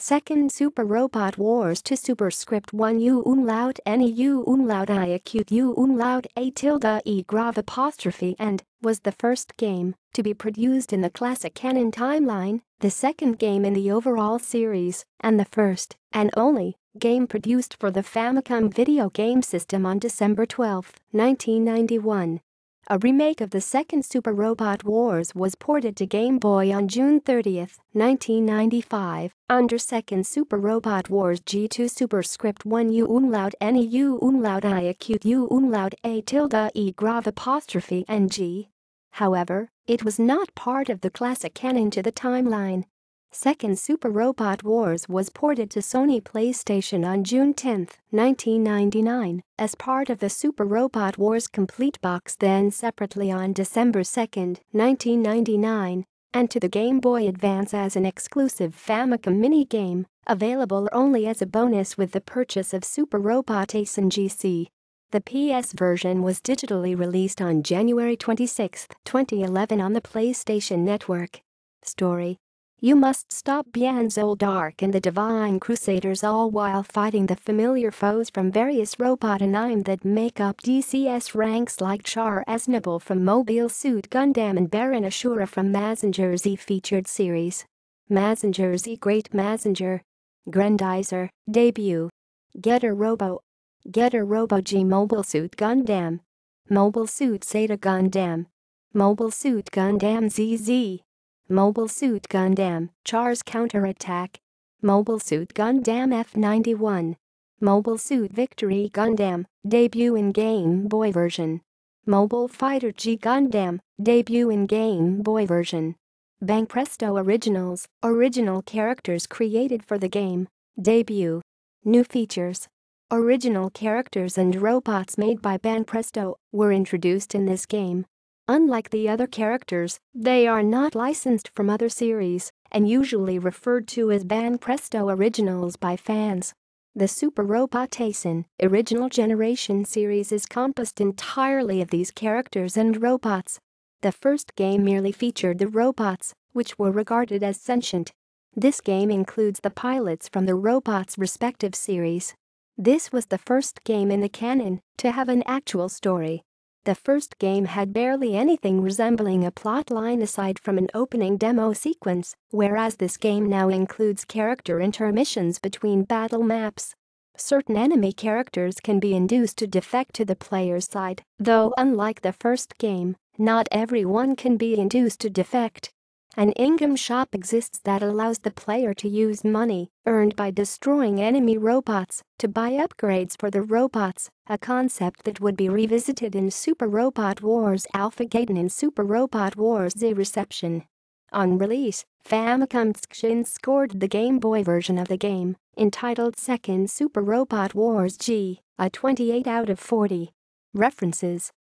Second Super Robot Wars to Superscript 1 U umlaut N U umlaut I acute U umlaut A tilde E grave apostrophe and was the first game to be produced in the classic canon timeline, the second game in the overall series, and the first and only game produced for the Famicom video game system on December 12, 1991. A remake of the second Super Robot Wars was ported to Game Boy on June 30, 1995, under second Super Robot Wars G2 Superscript 1 U umlaut N U umlaut I acute U umlaut A tilde E grave apostrophe N G. However, it was not part of the classic canon to the timeline. Second Super Robot Wars was ported to Sony PlayStation on June 10, 1999, as part of the Super Robot Wars Complete Box, then separately on December 2, 1999, and to the Game Boy Advance as an exclusive Famicom Mini game, available only as a bonus with the purchase of Super Robot Taisen GC. The PS version was digitally released on January 26, 2011 on the PlayStation Network. Story: you must stop Bianzo Dark and the Divine Crusaders, all while fighting the familiar foes from various robot anime that make up DCS ranks like Char Aznable from Mobile Suit Gundam and Baron Ashura from Mazinger Z featured series. Mazinger Z Great Mazinger. Grendizer, Debut. Getter Robo G Mobile Suit Gundam. Mobile Suit Zeta Gundam. Mobile Suit Gundam ZZ. Mobile Suit Gundam, Char's Counterattack. Mobile Suit Gundam F91. Mobile Suit Victory Gundam, debut in Game Boy version. Mobile Fighter G Gundam, debut in Game Boy version. Bang Presto Originals, original characters created for the game, debut. New features: original characters and robots made by Bang Presto were introduced in this game. Unlike the other characters, they are not licensed from other series and usually referred to as Bang Presto Originals by fans. The Super Robot Taisen original generation series is composed entirely of these characters and robots. The first game merely featured the robots, which were regarded as sentient. This game includes the pilots from the robots' respective series. This was the first game in the canon to have an actual story. The first game had barely anything resembling a plot line aside from an opening demo sequence, whereas this game now includes character intermissions between battle maps. Certain enemy characters can be induced to defect to the player's side, though unlike the first game, not everyone can be induced to defect. An in-game shop exists that allows the player to use money earned by destroying enemy robots to buy upgrades for the robots, a concept that would be revisited in Super Robot Wars Alpha Gaiden and Super Robot Wars Z Reception. On release, Famicom Tskin scored the Game Boy version of the game, entitled Second Super Robot Wars G, a 28 out of 40. References: